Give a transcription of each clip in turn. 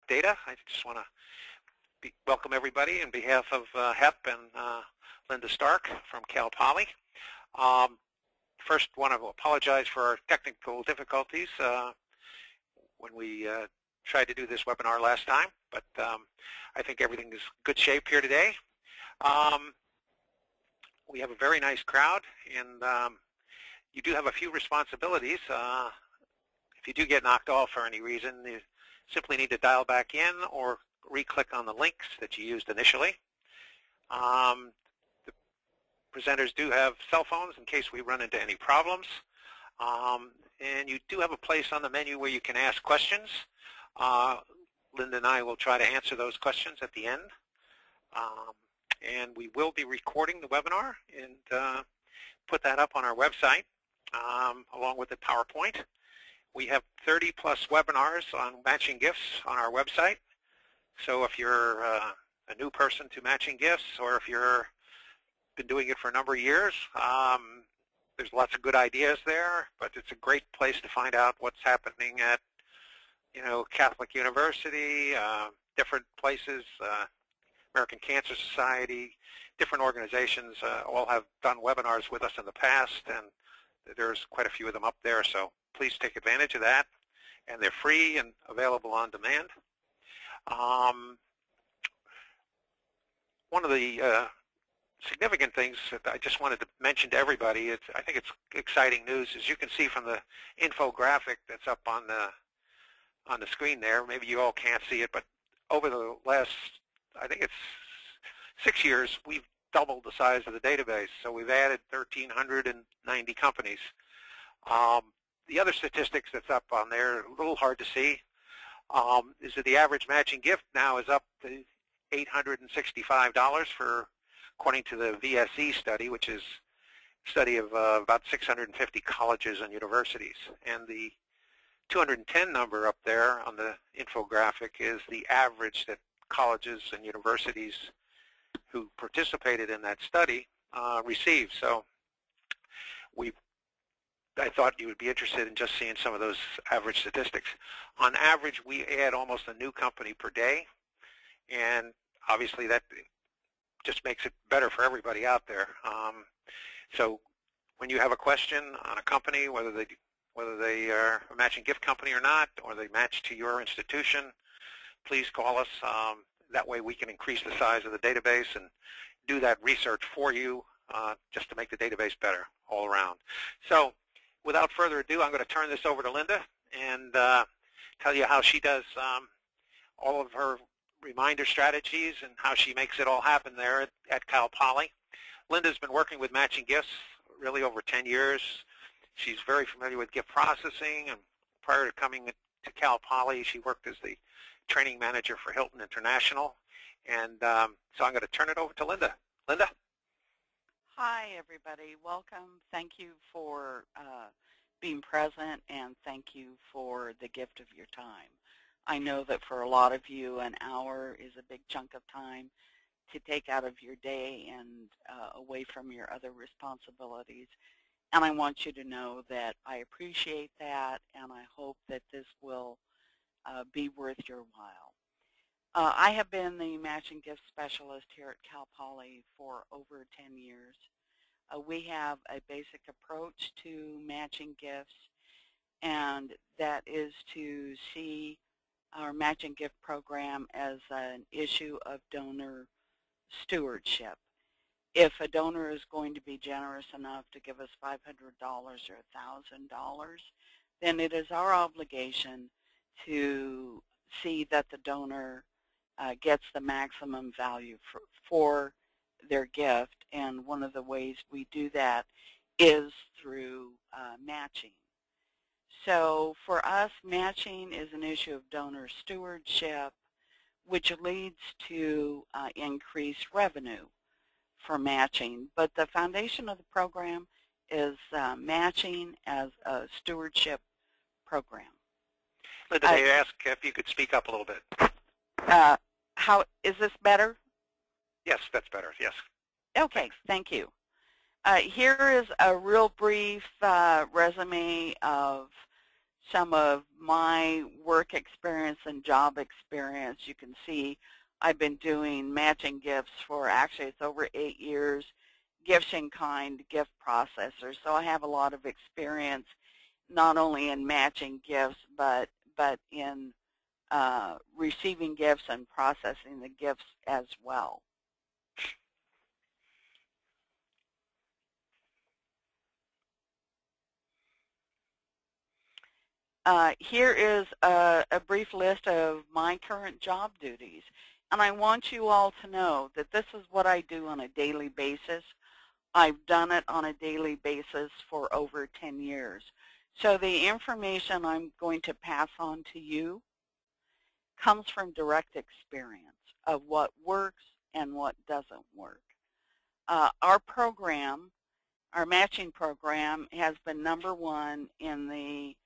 data. I just want to welcome everybody on behalf of HEP and Linda Stark from Cal Poly. First, want to apologize for our technical difficulties when we tried to do this webinar last time, but I think everything is good shape here today. We have a very nice crowd, and you do have a few responsibilities. If you do get knocked off for any reason, you simply need to dial back in or re-click on the links that you used initially. The presenters do have cell phones in case we run into any problems. And you do have a place on the menu where you can ask questions. Linda and I will try to answer those questions at the end. And we will be recording the webinar and put that up on our website along with the PowerPoint. We have 30 plus webinars on matching gifts on our website. So if you're a new person to matching gifts, or if you've been doing it for a number of years, there's lots of good ideas there, but it's a great place to find out what's happening at, Catholic University, different places, American Cancer Society, different organizations all have done webinars with us in the past, and there's quite a few of them up there, so please take advantage of that, and they're free and available on demand. One of the significant things that I just wanted to mention to everybody, I think it's exciting news, as you can see from the infographic that's up on the screen there. Maybe you all can't see it, but over the last, I think it's 6 years, we've doubled the size of the database. So we've added 1,390 companies. The other statistics that's up on there, a little hard to see, is that the average matching gift now is up to $865 for, according to the VSE study, which is a study of about 650 colleges and universities. And the 210 number up there on the infographic is the average that colleges and universities who participated in that study received. So I thought you would be interested in just seeing some of those average statistics. On average, we add almost a new company per day, and obviously that just makes it better for everybody out there. So when you have a question on a company, whether they are a matching gift company or not, or they match to your institution, please call us. That way we can increase the size of the database and do that research for you just to make the database better all around. So without further ado, I'm going to turn this over to Linda and tell you how she does all of her reminder strategies and how she makes it all happen there at Cal Poly. Linda's been working with matching gifts really over 10 years. She's very familiar with gift processing, and prior to coming to Cal Poly, she worked as the training manager for Hilton International. And so I'm going to turn it over to Linda. Linda? Hi, everybody. Welcome. Thank you for being present, and thank you for the gift of your time. I know that for a lot of you, an hour is a big chunk of time to take out of your day and away from your other responsibilities. And I want you to know that I appreciate that, and I hope that this will be worth your while. I have been the matching gift specialist here at Cal Poly for over 10 years. We have a basic approach to matching gifts, and that is to see our matching gift program as an issue of donor stewardship. If a donor is going to be generous enough to give us $500 or $1,000, then it is our obligation to see that the donor gets the maximum value for their gift, and one of the ways we do that is through matching. So for us, matching is an issue of donor stewardship, which leads to increased revenue for matching. But the foundation of the program is matching as a stewardship program. Linda, they asked if you could speak up a little bit. How is this better? Yes, that's better. Yes. Okay, thank you. Here is a real brief resume of some of my work experience and job experience. You can see I've been doing matching gifts for, actually it's over 8 years, gifts in kind, gift processors. So I have a lot of experience not only in matching gifts, but in receiving gifts and processing the gifts as well. Here is a brief list of my current job duties. And I want you all to know that this is what I do on a daily basis. I've done it on a daily basis for over 10 years. So the information I'm going to pass on to you comes from direct experience of what works and what doesn't work. Our program, our matching program, has been #1 in the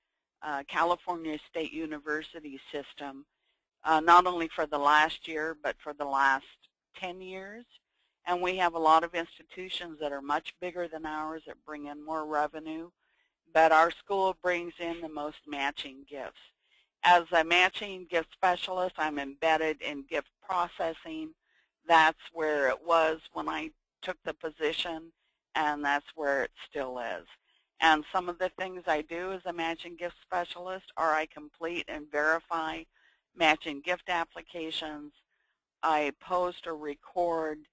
California State University system, not only for the last year, but for the last 10 years. And we have a lot of institutions that are much bigger than ours that bring in more revenue, but our school brings in the most matching gifts. As a matching gift specialist, I'm embedded in gift processing. That's where it was when I took the position, and that's where it still is. And some of the things I do as a matching gift specialist are I complete and verify matching gift applications. I post or record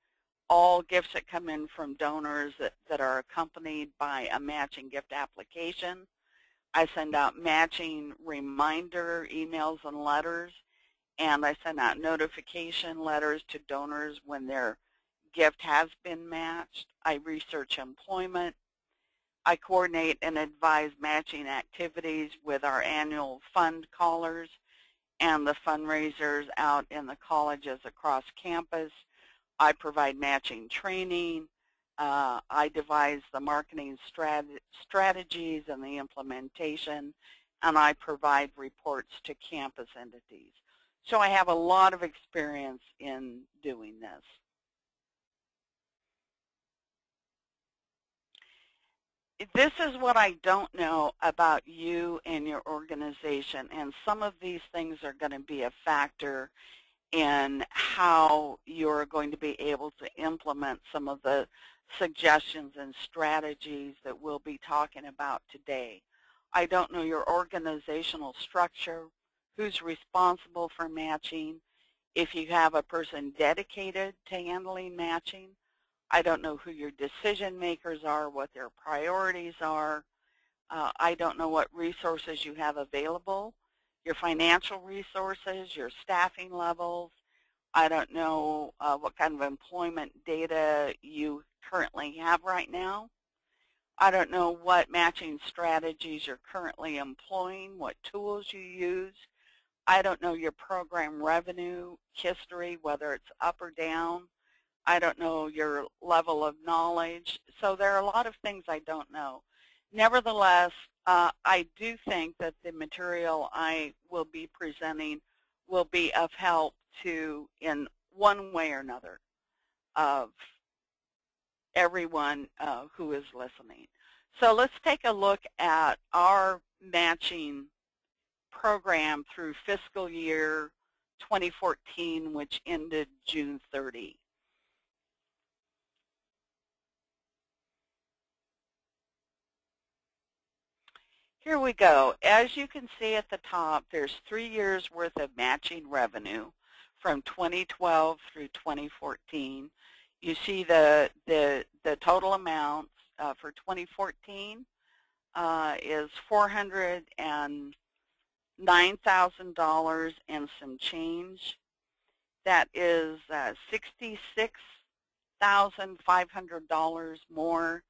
all gifts that come in from donors that are accompanied by a matching gift application. I send out matching reminder emails and letters, and I send out notification letters to donors when their gift has been matched. I research employment. I coordinate and advise matching activities with our annual fund callers and the fundraisers out in the colleges across campus. I provide matching training. I devise the marketing strategies and the implementation, and I provide reports to campus entities. So I have a lot of experience in doing this. This is what I don't know about you and your organization, and some of these things are going to be a factor in how you're going to be able to implement some of the suggestions and strategies that we'll be talking about today. I don't know your organizational structure, who's responsible for matching, if you have a person dedicated to handling matching. I don't know who your decision makers are, what their priorities are. I don't know what resources you have available, your financial resources, your staffing levels. I don't know what kind of employment data you currently have right now. I don't know what matching strategies you're currently employing, what tools you use. I don't know your program revenue history, whether it's up or down. I don't know your level of knowledge. So there are a lot of things I don't know. Nevertheless, I do think that the material I will be presenting will be of help to, in one way or another, of everyone who is listening. So let's take a look at our matching program through fiscal year 2014, which ended June 30. Here we go. As you can see at the top, there's 3 years worth of matching revenue from 2012 through 2014. You see the total amount for 2014 is $409,000 and some change. That is $66,500 more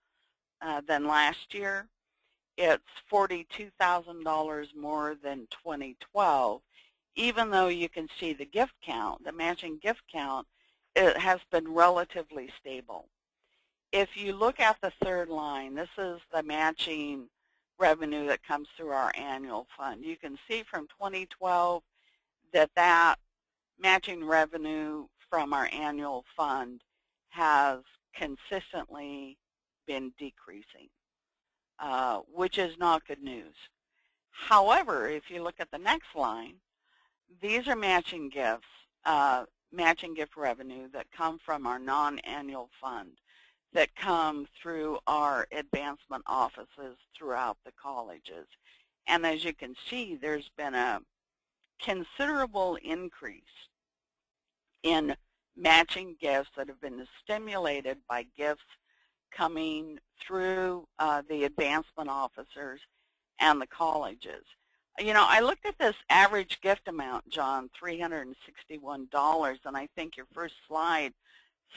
than last year. It's $42,000 more than 2012, even though you can see the gift count, the matching gift count, it has been relatively stable. If you look at the third line, this is the matching revenue that comes through our annual fund. You can see from 2012 that matching revenue from our annual fund has consistently been decreasing, which is not good news. However, if you look at the next line, these are matching gifts, matching gift revenue that come from our non-annual fund, that come through our advancement offices throughout the colleges. And as you can see, there's been a considerable increase in matching gifts that have been stimulated by gifts coming through the advancement officers and the colleges. You know, I looked at this average gift amount, John, $361, and I think your first slide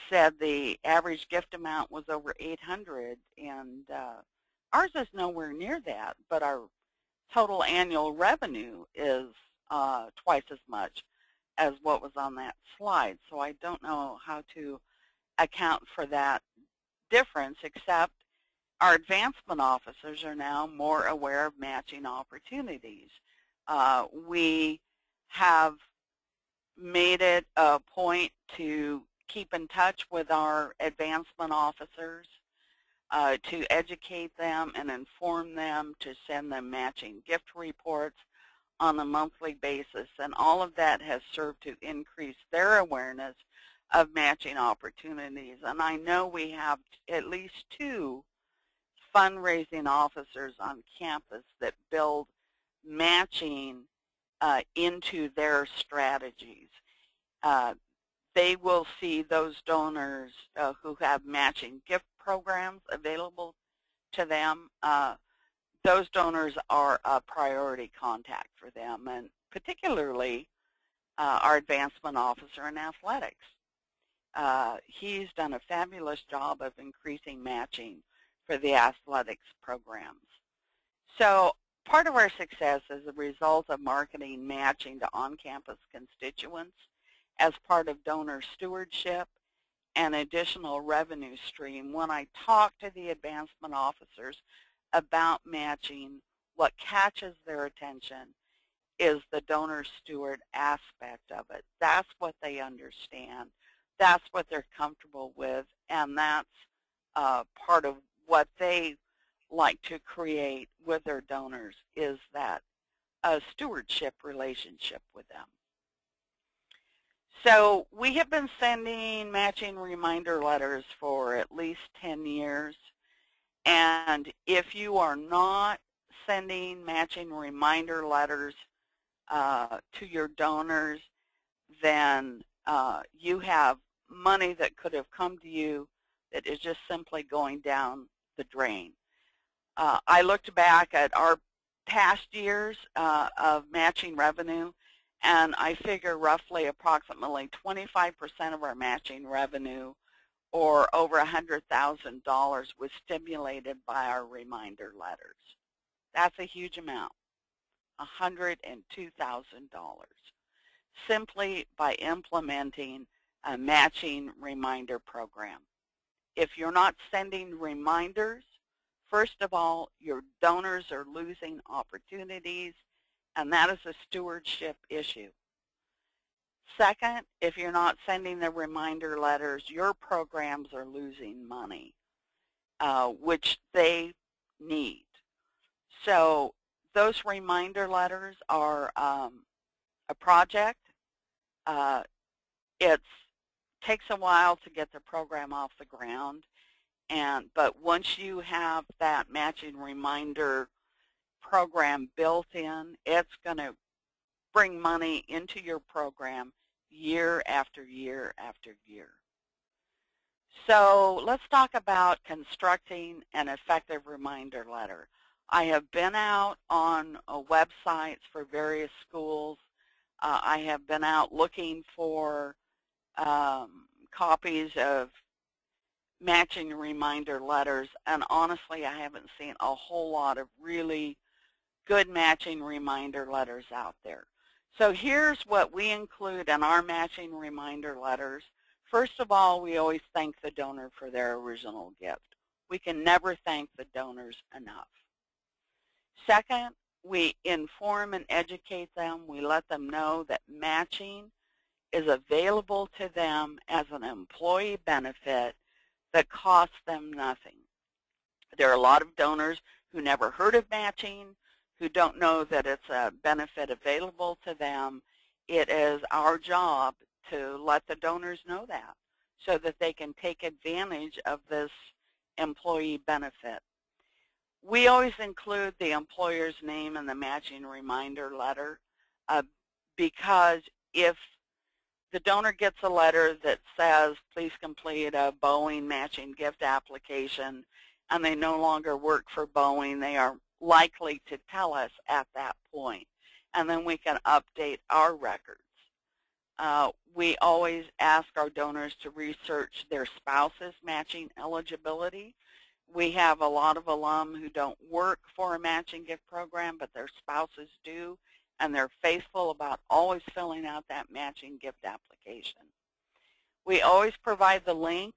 said the average gift amount was over $800, and ours is nowhere near that, but our total annual revenue is twice as much as what was on that slide. So I don't know how to account for that difference, except our advancement officers are now more aware of matching opportunities. We have made it a point to keep in touch with our advancement officers, to educate them and inform them, to send them matching gift reports on a monthly basis, and all of that has served to increase their awareness of matching opportunities. And I know we have at least 2 fundraising officers on campus that build matching into their strategies. They will see those donors who have matching gift programs available to them. Those donors are a priority contact for them, and particularly our advancement officer in athletics. He's done a fabulous job of increasing matching for the athletics programs. So part of our success is a result of marketing matching to on-campus constituents as part of donor stewardship and additional revenue stream. When I talk to the advancement officers about matching, what catches their attention is the donor steward aspect of it. That's what they understand. That's what they're comfortable with, and that's part of what they like to create with their donors, is that stewardship relationship with them. So we have been sending matching reminder letters for at least 10 years. And if you are not sending matching reminder letters to your donors, then you have money that could have come to you that is just simply going down the drain. I looked back at our past years of matching revenue, and I figure roughly approximately 25% of our matching revenue, or over $100,000, was stimulated by our reminder letters. That's a huge amount, $102,000, simply by implementing a matching reminder program. If you're not sending reminders, first of all, your donors are losing opportunities, and that is a stewardship issue. Second, if you're not sending the reminder letters, your programs are losing money, which they need. So those reminder letters are a project. It takes a while to get the program off the ground, but once you have that matching reminder program built in, it's going to bring money into your program year after year after year. So let's talk about constructing an effective reminder letter. I have been out on websites for various schools. I have been out looking for copies of matching reminder letters, and honestly, I haven't seen a whole lot of really good matching reminder letters out there. So here's what we include in our matching reminder letters. First of all, we always thank the donor for their original gift. We can never thank the donors enough. Second, we inform and educate them. We let them know that matching is available to them as an employee benefit that costs them nothing. There are a lot of donors who never heard of matching, who don't know that it's a benefit available to them, it is our job to let the donors know that so that they can take advantage of this employee benefit. We always include the employer's name in the matching reminder letter because if the donor gets a letter that says, please complete a Boeing matching gift application, and they no longer work for Boeing, they are likely to tell us at that point, and then we can update our records. We always ask our donors to research their spouse's matching eligibility. We have a lot of alum who don't work for a matching gift program, but their spouses do, and they're faithful about always filling out that matching gift application. We always provide the link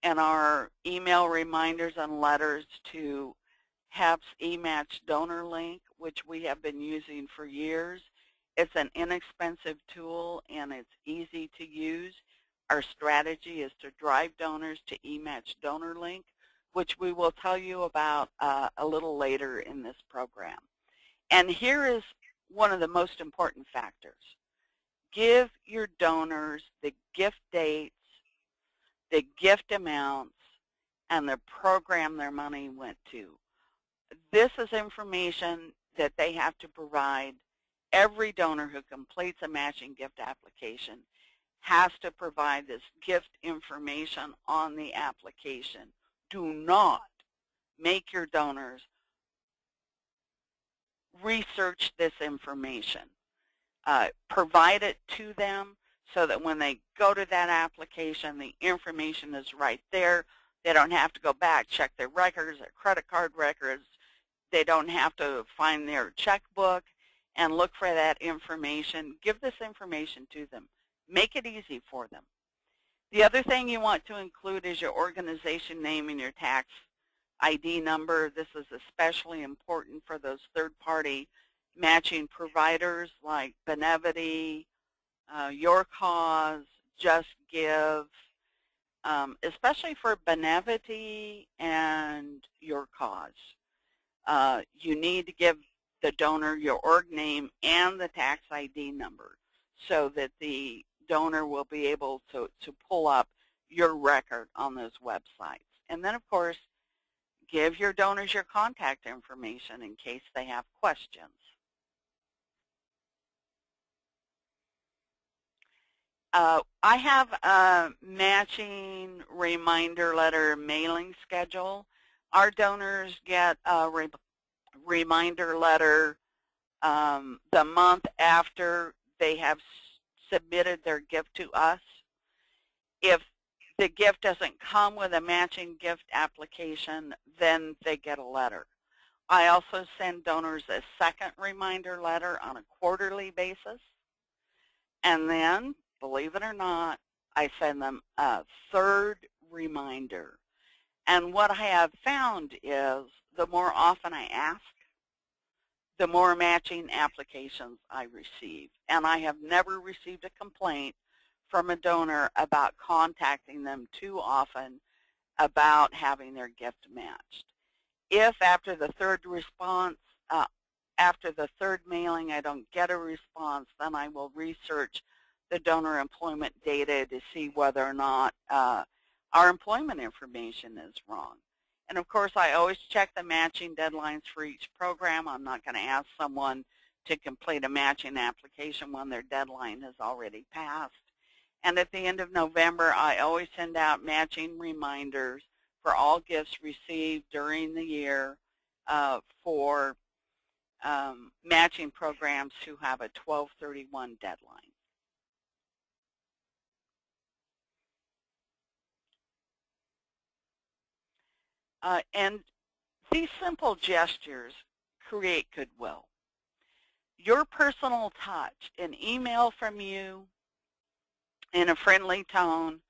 in our email reminders and letters to HAP's eMatch donor link, which we have been using for years. It's an inexpensive tool and it's easy to use. Our strategy is to drive donors to eMatch donor link, which we will tell you about a little later in this program. And here is one of the most important factors. Give your donors the gift dates, the gift amounts, and the program their money went to. This is information that they have to provide. Every donor who completes a matching gift application has to provide this gift information on the application. Do not make your donors research this information. Provide it to them so that when they go to that application, the information is right there. They don't have to go back, check their records, their credit card records. They don't have to find their checkbook and look for that information. Give this information to them. Make it easy for them. The other thing you want to include is your organization name and your tax ID number. This is especially important for those third-party matching providers like Benevity, Your Cause, Just Give, especially for Benevity and Your Cause. You need to give the donor your org name and the tax ID number so that the donor will be able to pull up your record on those websites. And then, of course, give your donors your contact information in case they have questions. I have a matching reminder letter mailing schedule. Our donors get a reminder letter the month after they have submitted their gift to us. If the gift doesn't come with a matching gift application, then they get a letter. I also send donors a second reminder letter on a quarterly basis. And then, believe it or not, I send them a third reminder. And what I have found is the more often I ask, the more matching applications I receive. And I have never received a complaint from a donor about contacting them too often about having their gift matched. If after the third response, after the third mailing, I don't get a response, then I will research the donor employment data to see whether or not our employment information is wrong. And of course, I always check the matching deadlines for each program. I'm not going to ask someone to complete a matching application when their deadline has already passed. And at the end of November, I always send out matching reminders for all gifts received during the year for matching programs who have a 12/31 deadline. And these simple gestures create goodwill. Your personal touch, an email from you in a friendly tone,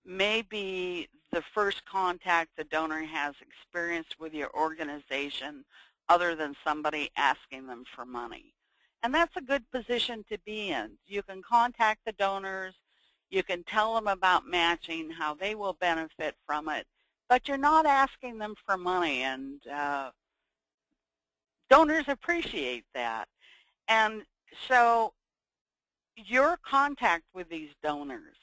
may be the first contact the donor has experienced with your organization other than somebody asking them for money. And that's a good position to be in. You can contact the donors, you can tell them about matching, how they will benefit from it, but you're not asking them for money, and donors appreciate that. And so your contact with these donors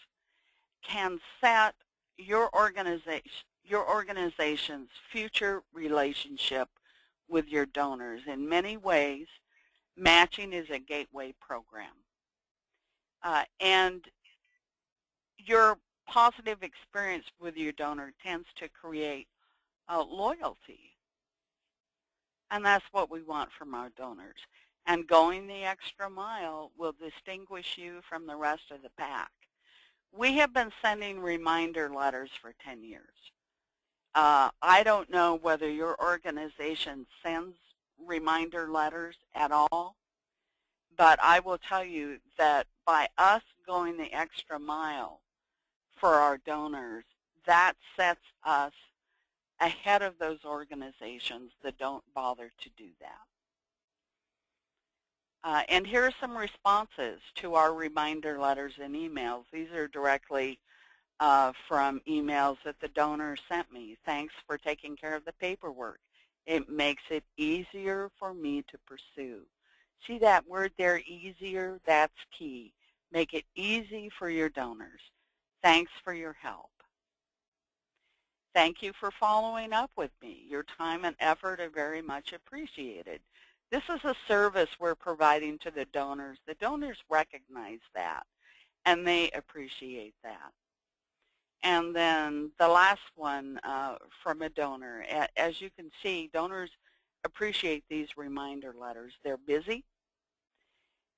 can set your organization's future relationship with your donors. In many ways, matching is a gateway program. And your positive experience with your donor tends to create loyalty. And that's what we want from our donors. And going the extra mile will distinguish you from the rest of the pack. We have been sending reminder letters for 10 years. I don't know whether your organization sends reminder letters at all, but I will tell you that by us going the extra mile for our donors, that sets us ahead of those organizations that don't bother to do that. And here are some responses to our reminder letters and emails. These are directly from emails that the donor sent me. Thanks for taking care of the paperwork. It makes it easier for me to pursue. See that word there, easier? That's key. Make it easy for your donors. Thanks for your help. Thank you for following up with me. Your time and effort are very much appreciated. This is a service we're providing to the donors. The donors recognize that, and they appreciate that. And then the last one from a donor. As you can see, donors appreciate these reminder letters. They're busy.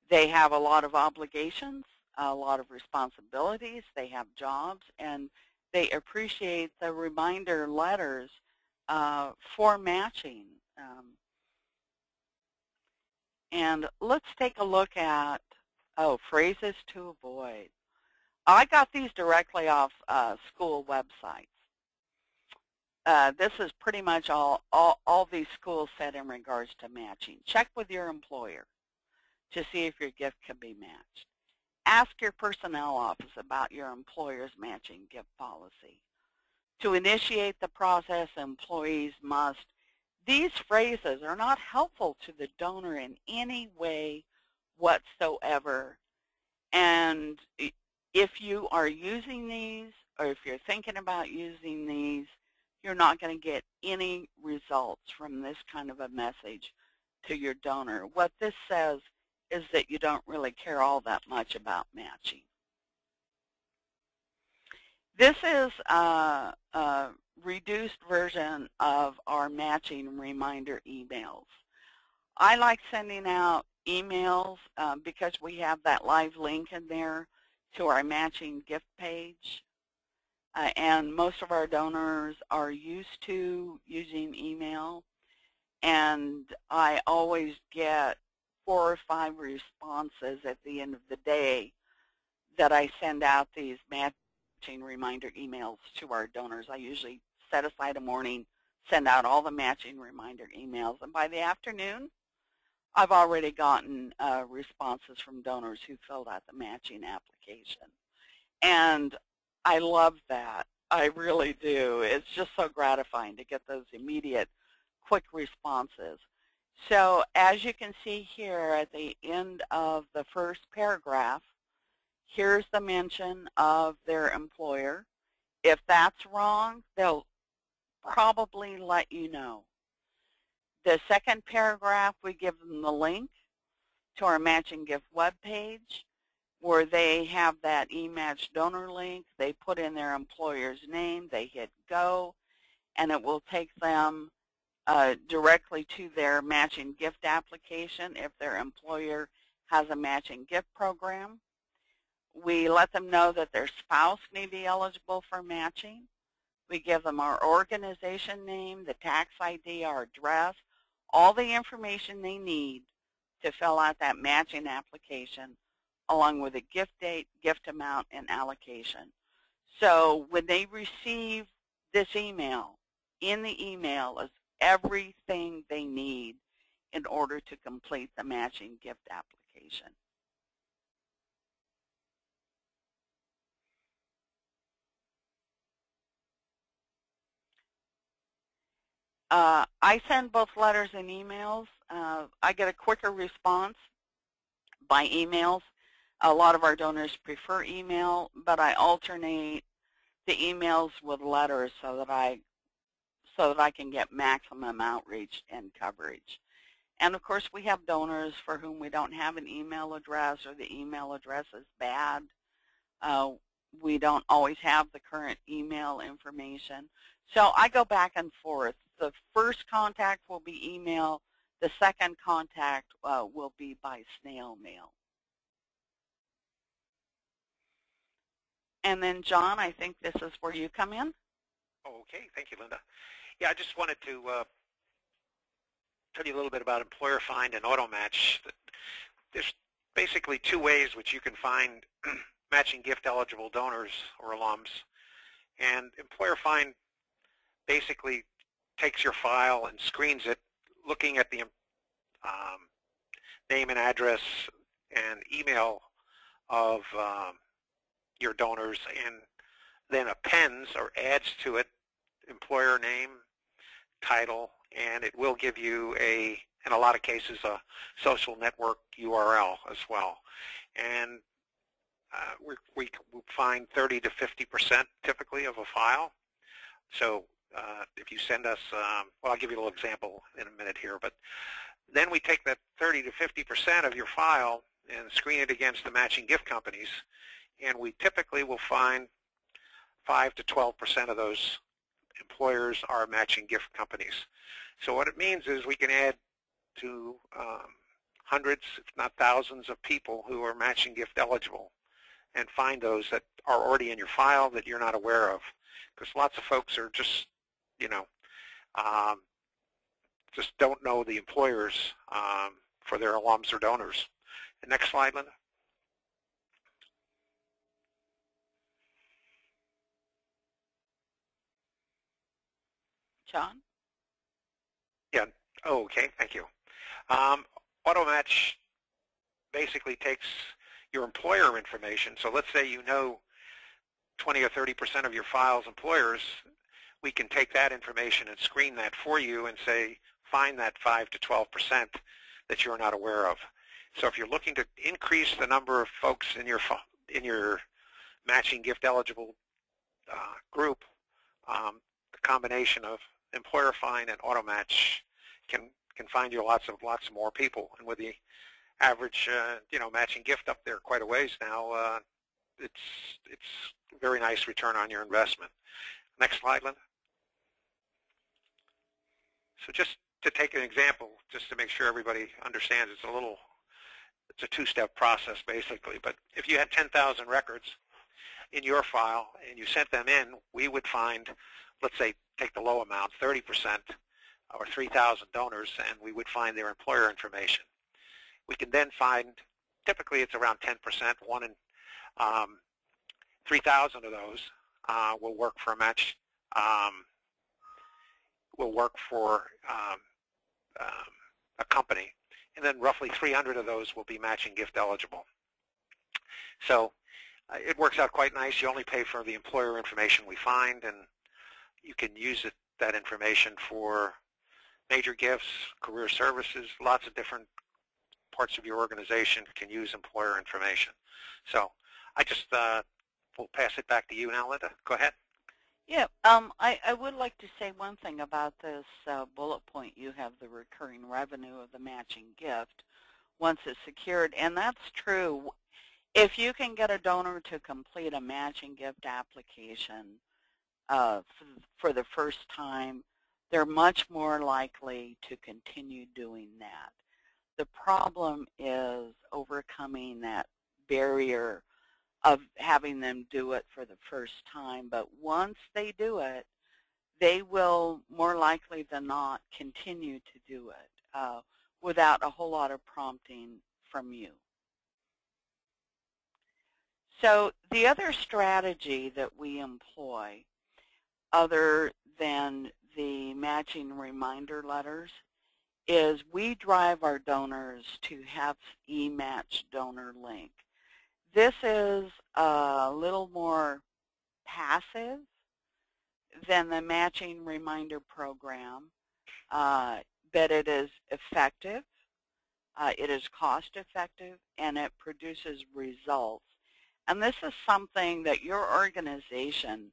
They have a lot of obligations, a lot of responsibilities. They have jobs, and they appreciate the reminder letters for matching. And let's take a look at, phrases to avoid. I got these directly off school websites. This is pretty much all these schools said in regards to matching. Check with your employer to see if your gift can be matched. Ask your personnel office about your employer's matching gift policy. To initiate the process, employees must. These phrases are not helpful to the donor in any way whatsoever. And if you are using these, or if you're thinking about using these, you're not going to get any results from this kind of a message to your donor. What this says is that you don't really care all that much about matching. This is a reduced version of our matching reminder emails. I like sending out emails because we have that live link in there to our matching gift page. And most of our donors are used to using email. And I always get 4 or 5 responses at the end of the day that I send out these matching reminder emails to our donors. I usually set aside a morning, send out all the matching reminder emails. And by the afternoon, I've already gotten responses from donors who filled out the matching application. And I love that. I really do. It's just so gratifying to get those immediate, quick responses. So as you can see here at the end of the first paragraph, here's the mention of their employer. If that's wrong, they'll probably let you know. The second paragraph, we give them the link to our matching gift webpage where they have that e-match donor link. They put in their employer's name, they hit go, and it will take them directly to their matching gift application if their employer has a matching gift program. We let them know that their spouse may be eligible for matching. We give them our organization name, the tax ID, our address, all the information they need to fill out that matching application, along with a gift date, gift amount, and allocation. So when they receive this email, in the email is everything they need in order to complete the matching gift application. I send both letters and emails. I get a quicker response by emails. A lot of our donors prefer email, but I alternate the emails with letters so that I can get maximum outreach and coverage. And of course, we have donors for whom we don't have an email address, or the email address is bad. We don't always have the current email information. So I go back and forth. The first contact will be email. The second contact will be by snail mail. And then, John, I think this is where you come in. Okay, thank you, Linda. Yeah, I just wanted to tell you a little bit about Employer Find and Auto Match. There's basically two ways which you can find matching gift eligible donors or alums. And Employer Find basically takes your file and screens it, looking at the name and address and email of your donors, and then appends or adds to it employer name, title, and it will give you in a lot of cases, a social network URL as well. And we find 30 to 50% typically of a file. So if you send us, well, I'll give you a little example in a minute here, but then we take that 30 to 50% of your file and screen it against the matching gift companies, and we typically will find 5 to 12% of those employers are matching gift companies. So what it means is we can add to hundreds, if not thousands, of people who are matching gift eligible, and find those that are already in your file that you're not aware of. Because lots of folks are just, just don't know the employers for their alums or donors. The next slide, Linda. John? Yeah. Oh, okay. Thank you. AutoMatch basically takes your employer information. So let's say you know 20 or 30% of your file's employers. We can take that information and screen that for you and say, find that 5 to 12% that you're not aware of. So if you're looking to increase the number of folks in your matching gift eligible group, the combination of Employer Find and AutoMatch can find you lots more people. And with the average matching gift up there quite a ways now, it's very nice return on your investment. Next slide, Linda. So just to take an example, just to make sure everybody understands, it's a two-step process basically. But if you had 10,000 records in your file and you sent them in, we would find, let's say, take the low amount, 30% or 3,000 donors, and we would find their employer information. We can then find, typically it's around 10%, 1 in 3,000 of those will work for a match, will work for a company, and then roughly 300 of those will be matching gift eligible. So it works out quite nice. You only pay for the employer information we find, and you can use that information for major gifts, career services, lots of different parts of your organization can use employer information. So I just will pass it back to you now, Linda. Go ahead. Yeah, I would like to say one thing about this bullet point. You have the recurring revenue of the matching gift once it's secured, and that's true. If you can get a donor to complete a matching gift application for the first time, they're much more likely to continue doing that. The problem is overcoming that barrier of having them do it for the first time. But once they do it, they will more likely than not continue to do it without a whole lot of prompting from you. So the other strategy that we employ, other than the matching reminder letters, is we drive our donors to have eMatch donor link. This is a little more passive than the matching reminder program. but it is effective, it is cost effective, and it produces results. And this is something that your organization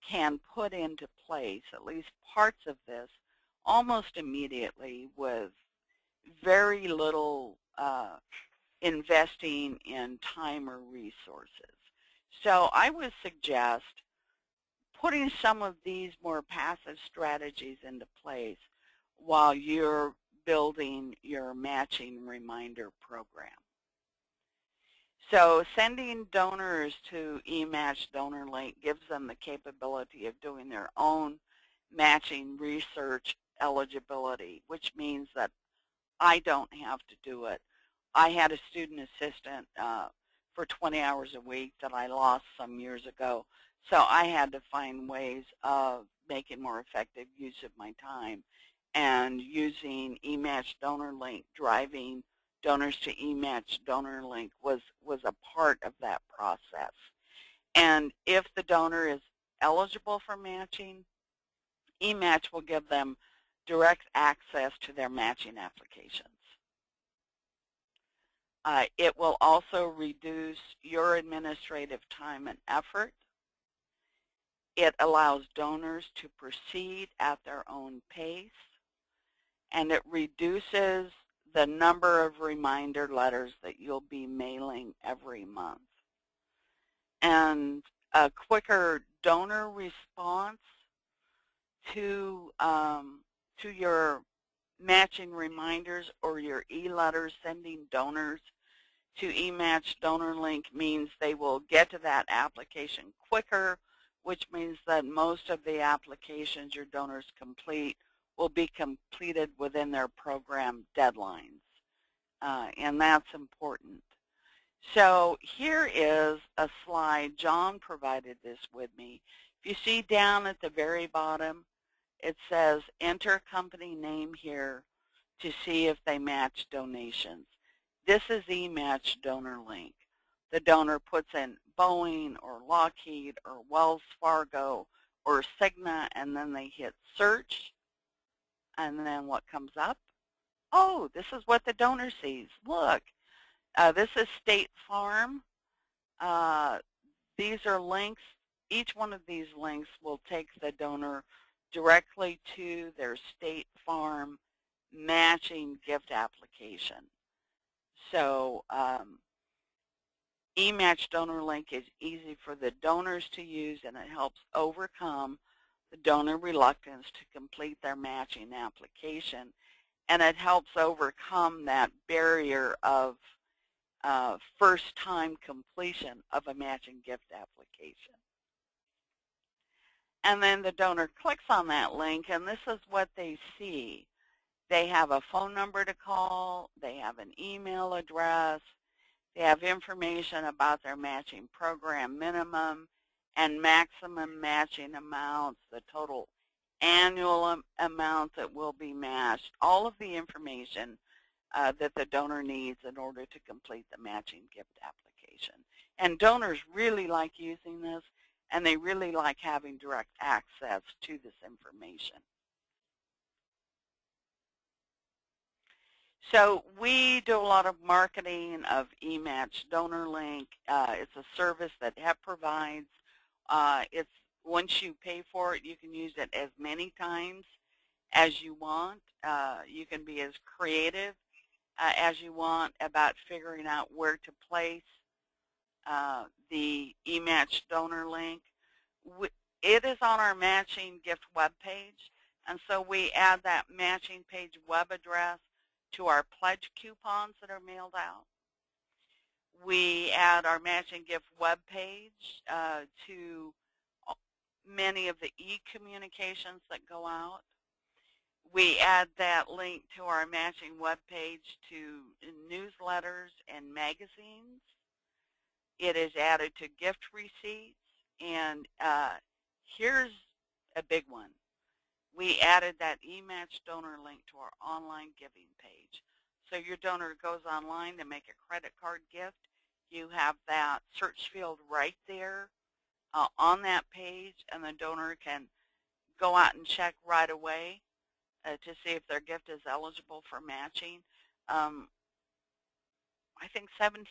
can put into place, at least parts of this, almost immediately with very little investing in time or resources. So I would suggest putting some of these more passive strategies into place while you're building your matching reminder program. So sending donors to eMatch Donor Link gives them the capability of doing their own matching research eligibility, which means that I don't have to do it. I had a student assistant for 20 hours a week that I lost some years ago, so I had to find ways of making more effective use of my time, and using eMatch Donor Link, driving donors to eMatch Donor Link was a part of that process. And if the donor is eligible for matching, eMatch will give them direct access to their matching applications. It will also reduce your administrative time and effort. It allows donors to proceed at their own pace, and it reduces the number of reminder letters that you'll be mailing every month. And a quicker donor response to your matching reminders or your e-letters sending donors to eMatch Donor Link means they will get to that application quicker, which means that most of the applications your donors complete will be completed within their program deadlines, and that's important. So here is a slide. John provided this with me. If you see down at the very bottom, it says enter company name here to see if they match donations. This is eMatch Donor Link. The donor puts in Boeing or Lockheed or Wells Fargo or Cigna, and then they hit search, and then what comes up? Oh, this is what the donor sees. Look, this is State Farm. These are links. Each one of these links will take the donor directly to their State Farm matching gift application. So eMatch Donor Link is easy for the donors to use, and it helps overcome the donor reluctance to complete their matching application, and it helps overcome that barrier of first-time completion of a matching gift application. And then the donor clicks on that link, and this is what they see. They have a phone number to call, they have an email address, they have information about their matching program minimum and maximum matching amounts, the total annual amount that will be matched, all of the information that the donor needs in order to complete the matching gift application. And donors really like using this, and they really like having direct access to this information. So we do a lot of marketing of eMatch Donor Link. It's a service that HEP provides. It's once you pay for it, you can use it as many times as you want. You can be as creative as you want about figuring out where to place the eMatch Donor Link. It is on our matching gift webpage, and so we add that matching page web address to our pledge coupons that are mailed out. We add our matching gift webpage to many of the e-communications that go out. We add that link to our matching webpage to newsletters and magazines. It is added to gift receipts, and here's a big one. We added that eMatch Donor Link to our online giving page. So your donor goes online to make a credit card gift. You have that search field right there on that page, and the donor can go out and check right away to see if their gift is eligible for matching. I think 17%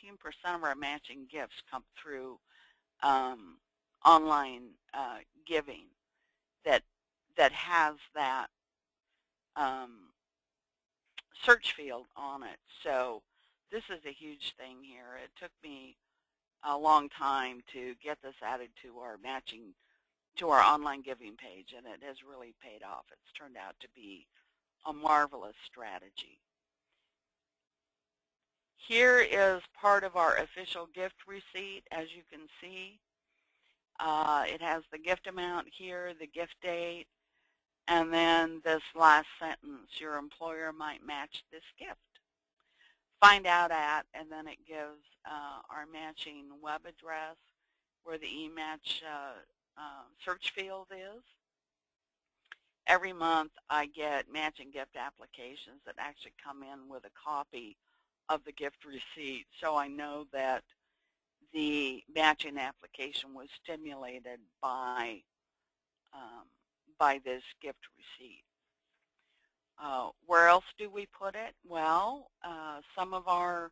of our matching gifts come through online giving that has that search field on it. So this is a huge thing here. It took me a long time to get this added to our online giving page, and it has really paid off. It's turned out to be a marvelous strategy. Here is part of our official gift receipt. As you can see, it has the gift amount here, the gift date, and then this last sentence, your employer might match this gift. Find out at, and then it gives our matching web address where the eMatch search field is. Every month I get matching gift applications that actually come in with a copy of the gift receipt, so I know that the matching application was stimulated by this gift receipt. Where else do we put it? Well, some of our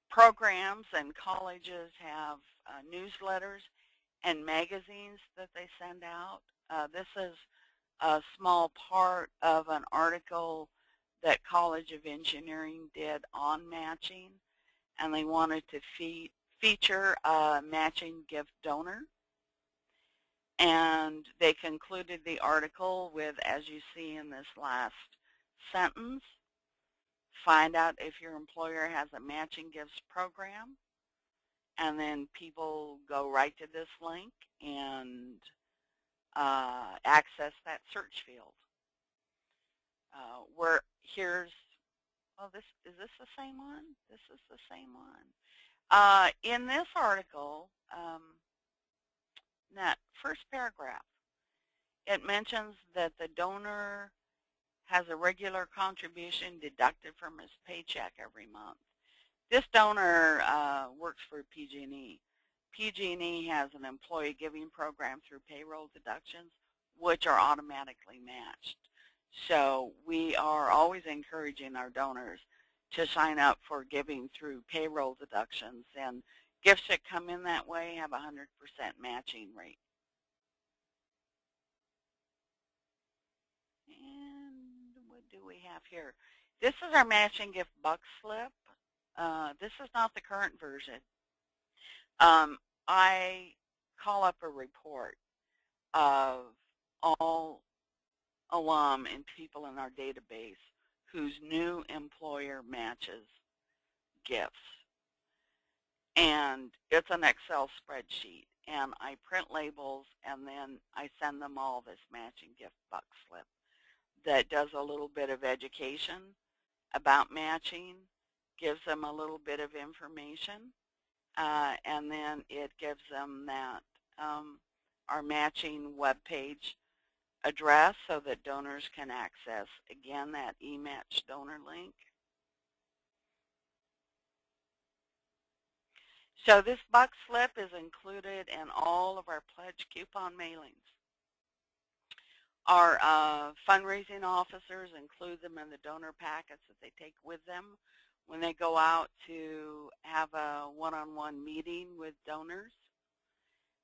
programs and colleges have newsletters and magazines that they send out. This is a small part of an article that College of Engineering did on matching, and they wanted to feature a matching gift donor. And they concluded the article with, as you see in this last sentence, find out if your employer has a matching gifts program, and then people go right to this link and access that search field. Is this the same one? This is the same one. In this article, that first paragraph, it mentions that the donor has a regular contribution deducted from his paycheck every month. This donor works for PG&E. PG&E has an employee giving program through payroll deductions, which are automatically matched. So we are always encouraging our donors to sign up for giving through payroll deductions, and gifts that come in that way have a 100% matching rate. And what do we have here? This is our matching gift buck slip. This is not the current version. I call up a report of all alum and people in our database whose new employer matches gifts. And it's an Excel spreadsheet, and I print labels, and then I send them all this matching gift buck slip that does a little bit of education about matching, gives them a little bit of information, and then it gives them that our matching web page address so that donors can access, again, that eMatch donor link. So this buck slip is included in all of our pledge coupon mailings. Our fundraising officers include them in the donor packets that they take with them when they go out to have a one-on-one meeting with donors.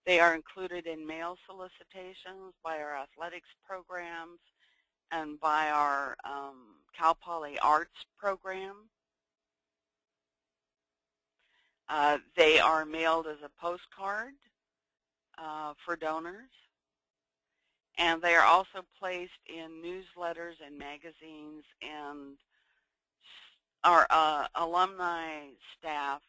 They are included in mail solicitations by our athletics programs and by our Cal Poly Arts program. They are mailed as a postcard for donors, and they are also placed in newsletters and magazines, and our alumni staff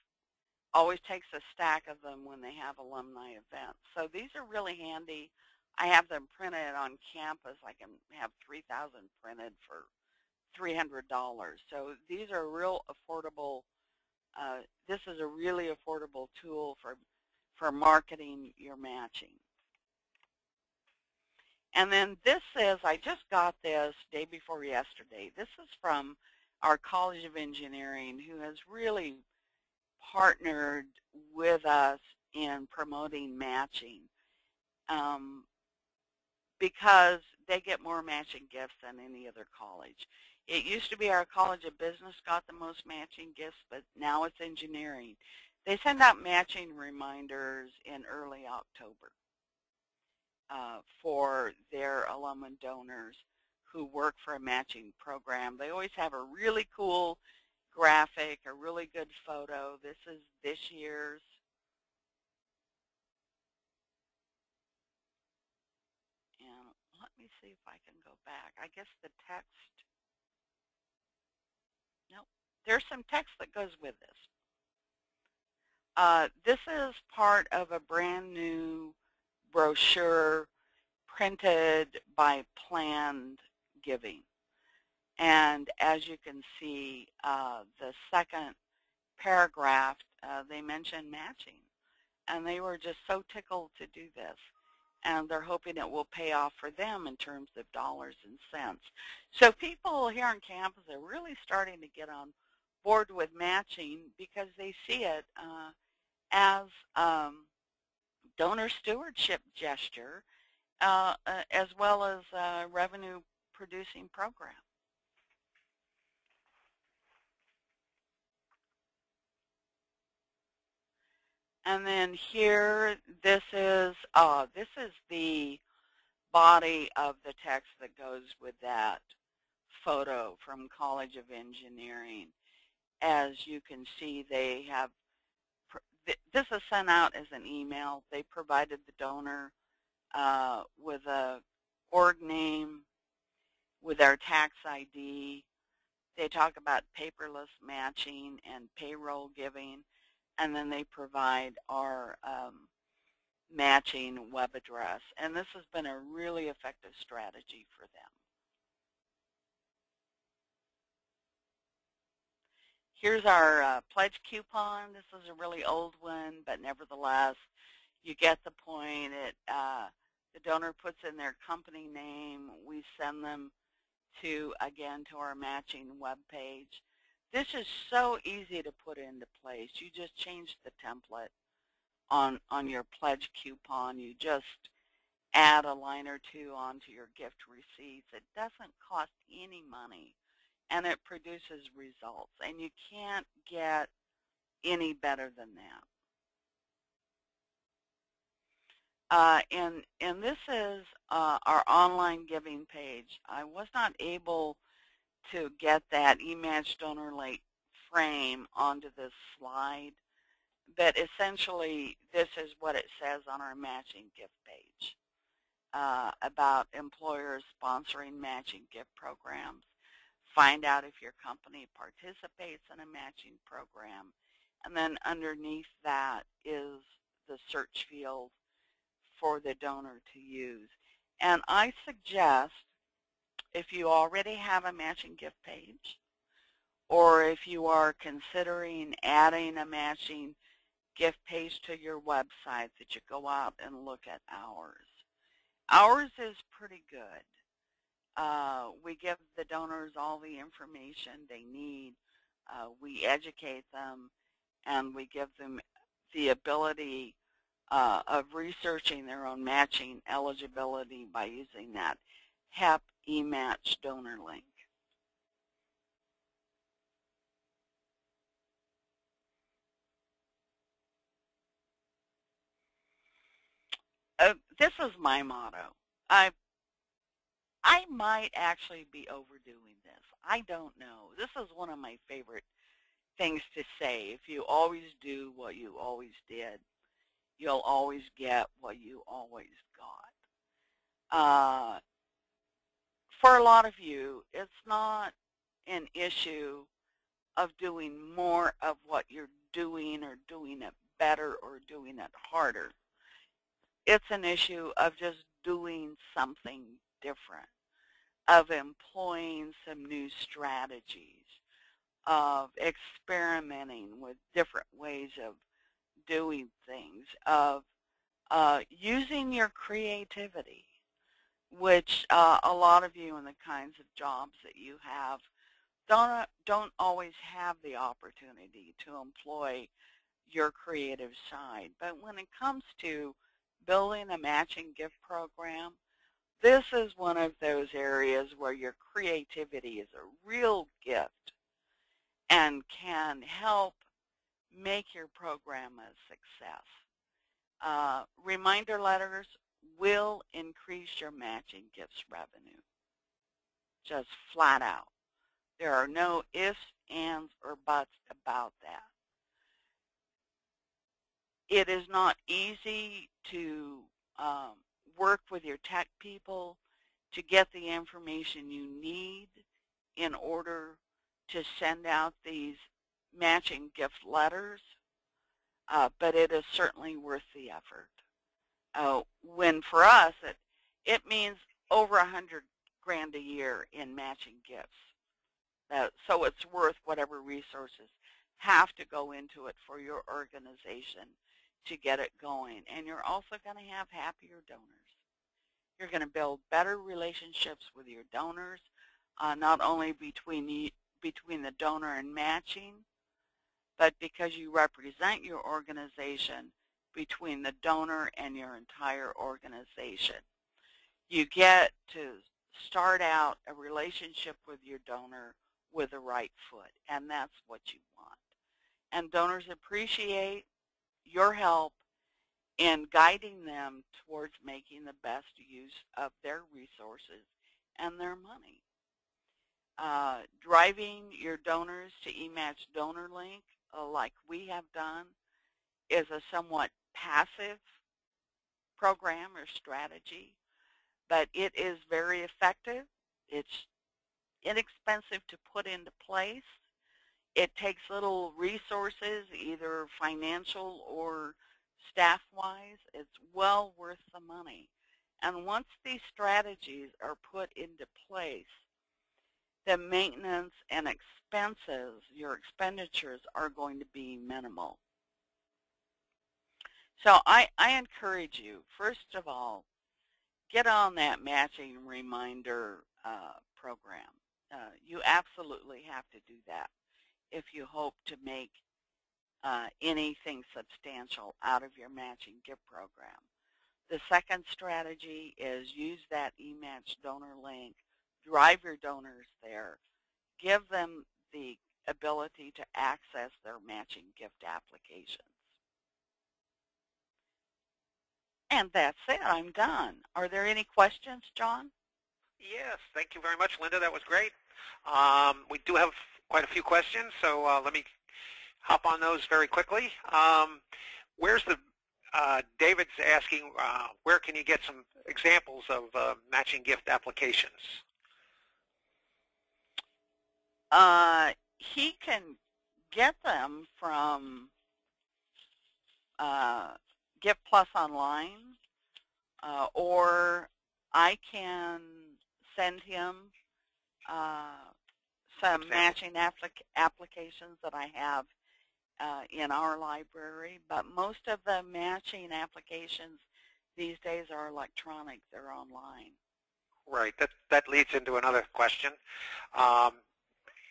always takes a stack of them when they have alumni events. So these are really handy. I have them printed on campus. I can have 3,000 printed for $300. So these are real affordable. This is a really affordable tool for marketing your matching. And then this is, I just got this day before yesterday. This is from our College of Engineering, who has really partnered with us in promoting matching. because they get more matching gifts than any other college. It used to be our College of Business got the most matching gifts, but now it's engineering. They send out matching reminders in early October for their alumni donors who work for a matching program. They always have a really cool graphic, a really good photo. This is this year's. And let me see if I can go back. I guess the text, nope, there's some text that goes with this. This is part of a brand new brochure printed by Planned Giving. And as you can see, the second paragraph, they mention matching. And they were just so tickled to do this. And they're hoping it will pay off for them in terms of dollars and cents. So people here on campus are really starting to get on board with matching because they see it as donor stewardship gesture as well as a revenue producing program. And then here, this is the body of the text that goes with that photo from College of Engineering. As you can see, they have, this is sent out as an email. They provided the donor with a org name, with their tax ID. They talk about paperless matching and payroll giving, and then they provide our matching web address. And this has been a really effective strategy for them. Here's our pledge coupon. This is a really old one, but nevertheless, you get the point. The donor puts in their company name. We send them to our matching web page. This is so easy to put into place. You just change the template on your pledge coupon. You just add a line or two onto your gift receipts. It doesn't cost any money, and it produces results. And you can't get any better than that. And this is our online giving page. I was not able to get that eMatch donor link frame onto this slide, but essentially this is what it says on our matching gift page about employers sponsoring matching gift programs. Find out if your company participates in a matching program, and then underneath that is the search field for the donor to use. And I suggest, if you already have a matching gift page, or if you are considering adding a matching gift page to your website, that you go out and look at ours. Ours is pretty good. We give the donors all the information they need. We educate them, and we give them the ability of researching their own matching eligibility by using that HEP eMatch donor link. This is my motto. I might actually be overdoing this. I don't know. This is one of my favorite things to say. If you always do what you always did, you'll always get what you always got. For a lot of you, it's not an issue of doing more of what you're doing or doing it better or doing it harder. It's an issue of just doing something different, of employing some new strategies, of experimenting with different ways of doing things, of using your creativity, which a lot of you in the kinds of jobs that you have don't always have the opportunity to employ your creative side. But when it comes to building a matching gift program, This is one of those areas where your creativity is a real gift and can help make your program a success. Reminder letters will increase your matching gifts revenue, just flat out. There are no ifs, ands, or buts about that. It is not easy to work with your tech people to get the information you need in order to send out these matching gift letters, but it is certainly worth the effort. When for us, it means over $100,000 a year in matching gifts. So it's worth whatever resources have to go into it for your organization to get it going. And you're also going to have happier donors. You're going to build better relationships with your donors, not only between the donor and matching, but because you represent your organization, between the donor and your entire organization. You get to start out a relationship with your donor with the right foot, and that's what you want. And donors appreciate your help in guiding them towards making the best use of their resources and their money. Driving your donors to eMatch Donor Link, like we have done, is a somewhat passive program or strategy, but it is very effective. It's inexpensive to put into place. It takes little resources, either financial or staff-wise. It's well worth the money. And once these strategies are put into place, the maintenance and expenses, your expenditures, are going to be minimal. So I encourage you, first of all, get on that matching reminder program. You absolutely have to do that if you hope to make anything substantial out of your matching gift program. The second strategy is use that eMatch donor link, drive your donors there, give them the ability to access their matching gift applications. And that's it. I'm done. Are there any questions, John? Yes, thank you very much, Linda. That was great. We do have quite a few questions, so let me hop on those very quickly. Where's the David's asking, where can you get some examples of matching gift applications? He can get them from Gift Plus Online, or I can send him some matching applications that I have in our library, but most of the matching applications these days are electronic. They're online. Right. That leads into another question,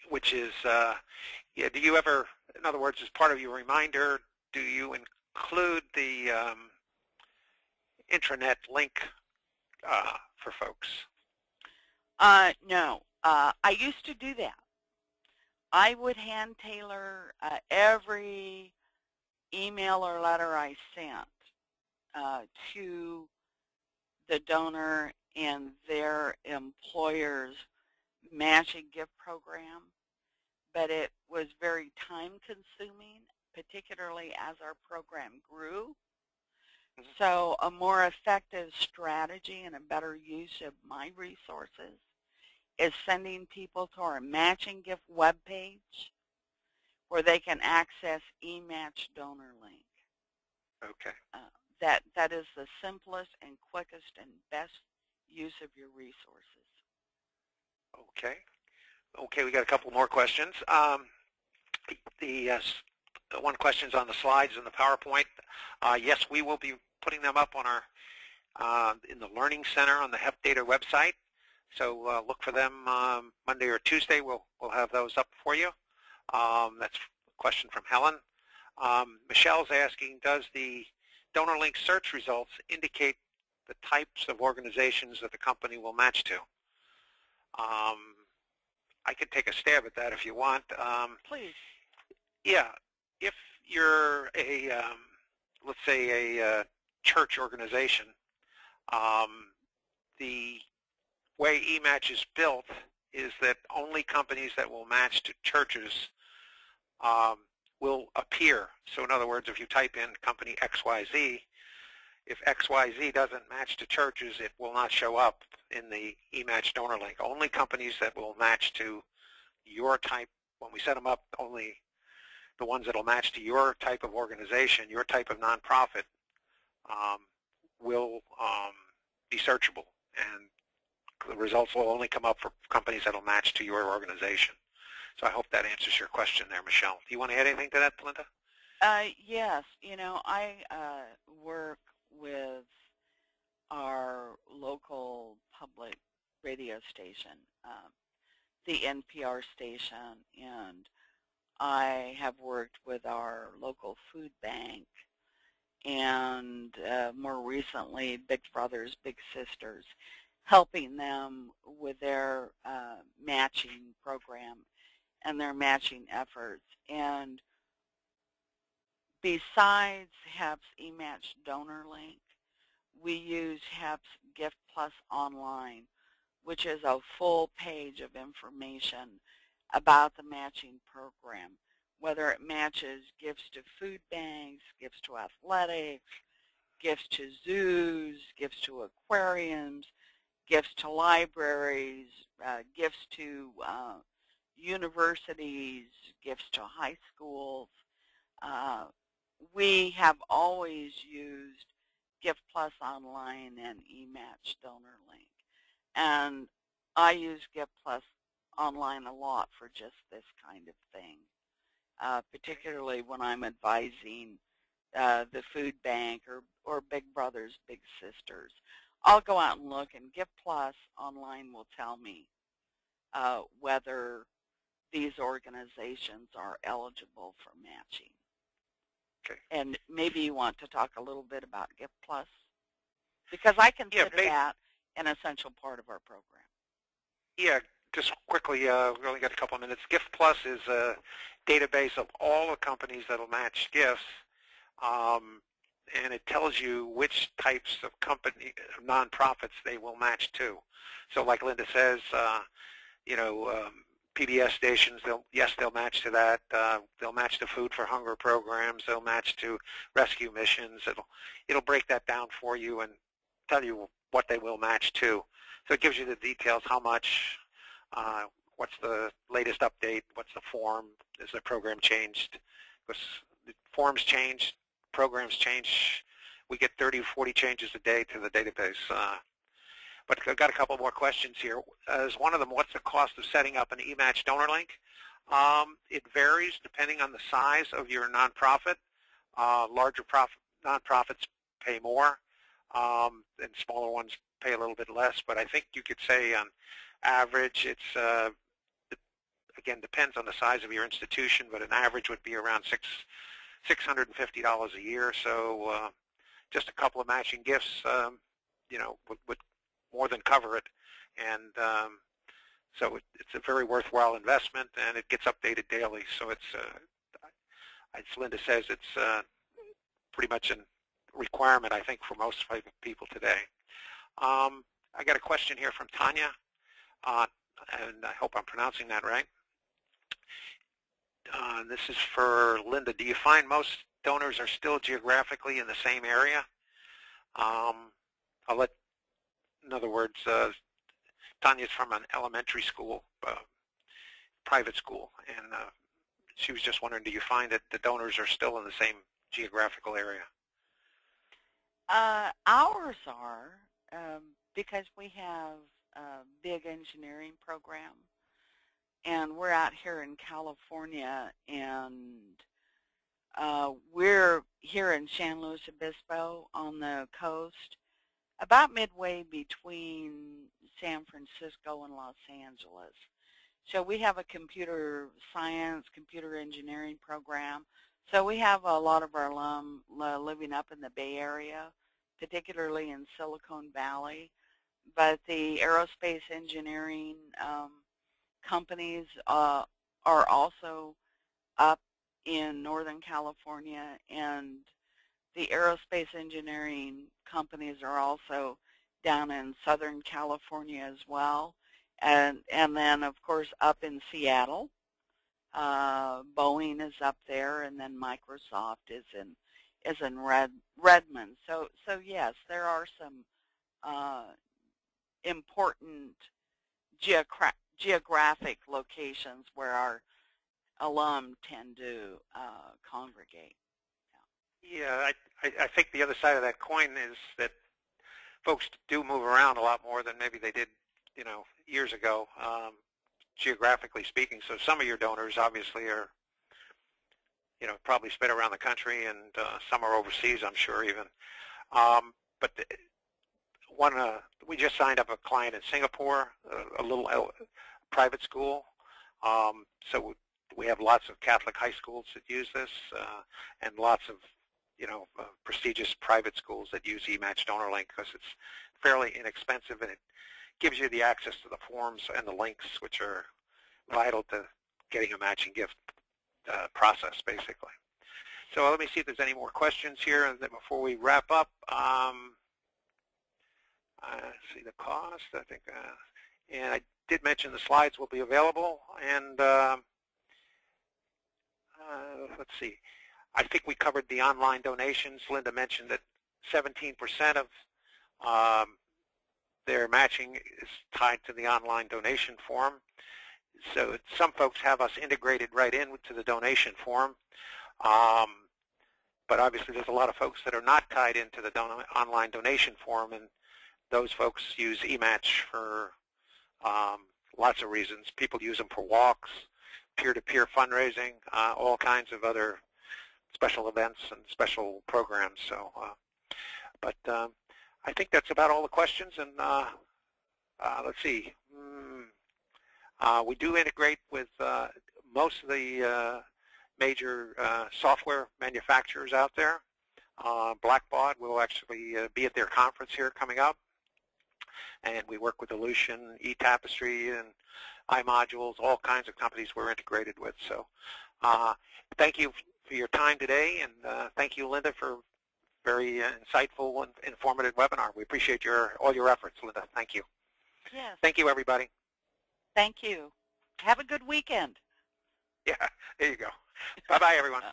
which is, yeah, do you ever, in other words, as part of your reminder, do you include the intranet link for folks? No. I used to do that. I would hand tailor every email or letter I sent to the donor and their employer's matching gift program, but it was very time consuming, particularly as our program grew. So a more effective strategy and a better use of my resources is sending people to our matching gift webpage where they can access eMatch donor link. Okay. That is the simplest and quickest and best use of your resources. Okay. Okay, we got a couple more questions. The one question's on the slides in the PowerPoint. Yes, we will be putting them up on our in the Learning Center on the HEP-Data website. So look for them Monday or Tuesday. We'll have those up for you. That's a question from Helen. Michelle's asking, does the donor link search results indicate the types of organizations that the company will match to. I could take a stab at that if you want. Please. Yeah, if you're let's say a church organization, the way eMatch is built is that only companies that will match to churches will appear. So in other words, if you type in company XYZ, if XYZ doesn't match to churches, it will not show up in the eMatch donor link. Only companies that will match to your type, when we set them up, only the ones that will match to your type of organization, your type of nonprofit, will be searchable. And the results will only come up for companies that will match to your organization. So I hope that answers your question there, Michelle. Do you want to add anything to that, Linda? Yes. I work with our local public radio station, the NPR station, and I have worked with our local food bank and more recently Big Brothers Big Sisters, helping them with their matching program and their matching efforts. And besides HEP's eMatch donor link, we use HEP's Gift Plus Online, which is a full page of information about the matching program, whether it matches gifts to food banks, gifts to athletics, gifts to zoos, gifts to aquariums, gifts to libraries, gifts to universities, gifts to high schools. We have always used Gift Plus Online and eMatch donor link. And I use Gift Plus Online a lot for just this kind of thing, particularly when I'm advising the food bank or Big Brothers Big Sisters. I'll go out and look, and Gift Plus Online will tell me whether these organizations are eligible for matching. Okay. And maybe you want to talk a little bit about Gift Plus, because I consider that an essential part of our program. Yeah, just quickly, we only got a couple of minutes. Gift Plus is a database of all the companies that will match gifts, and it tells you which types of nonprofits they will match to. So like Linda says, PBS stations, they'll match to that. They'll match to Food for Hunger programs. They'll match to rescue missions. It'll break that down for you and tell you what they will match to. So it gives you the details, how much, what's the latest update, what's the form, is the program changed? Because the forms change, programs change. We get 30 or 40 changes a day to the database. But I've got a couple more questions here. As one of them, what's the cost of setting up an eMatch donor link? It varies depending on the size of your nonprofit. Larger nonprofits pay more, and smaller ones pay a little bit less. But I think you could say on average, it's again depends on the size of your institution, but an average would be around $650 a year. So just a couple of matching gifts, would more than cover it, and so it's a very worthwhile investment, and it gets updated daily. So it's, as Linda says, it's pretty much a requirement, I think, for most people today. I got a question here from Tanya, and I hope I'm pronouncing that right. This is for Linda. Do you find most donors are still geographically in the same area? In other words, Tanya's from an elementary school, private school, and she was just wondering, do you find that the donors are still in the same geographical area? Ours are, because we have a big engineering program, and we're out here in California, and we're here in San Luis Obispo on the coast, about midway between San Francisco and Los Angeles. So we have a computer science, computer engineering program. So we have a lot of our alum living up in the Bay Area, particularly in Silicon Valley. But the aerospace engineering companies are also up in Northern California, and the aerospace engineering companies are also down in Southern California as well. And then, of course, up in Seattle. Boeing is up there, and then Microsoft is in Redmond. So yes, there are some important geographic locations where our alum tend to congregate. Yeah, I think the other side of that coin is that folks do move around a lot more than maybe they did, years ago, geographically speaking. So some of your donors obviously are, probably spread around the country, and some are overseas, I'm sure even. But we just signed up a client in Singapore, a little private school. So we have lots of Catholic high schools that use this, and lots of prestigious private schools that use eMatch DonorLink because it's fairly inexpensive, and it gives you the access to the forms and the links, which are vital to getting a matching gift process, basically. So let me see if there's any more questions here before we wrap up. See the cost, I think, and I did mention the slides will be available, and let's see. I think we covered the online donations. Linda mentioned that 17% of their matching is tied to the online donation form. So some folks have us integrated right into the donation form. But obviously there's a lot of folks that are not tied into the online donation form, and those folks use eMatch for lots of reasons. People use them for walks, peer-to-peer fundraising, all kinds of other special events and special programs. So, but I think that's about all the questions. And let's see. We do integrate with most of the major software manufacturers out there. Blackbaud will actually be at their conference here coming up. And we work with Illusion, eTapestry, and iModules, all kinds of companies we're integrated with. So thank you for your time today, and thank you, Linda, for very insightful and informative webinar. We appreciate all your efforts, Linda. Thank you. Yes. Thank you, everybody. Thank you. Have a good weekend. Yeah, there you go. Bye-bye, everyone.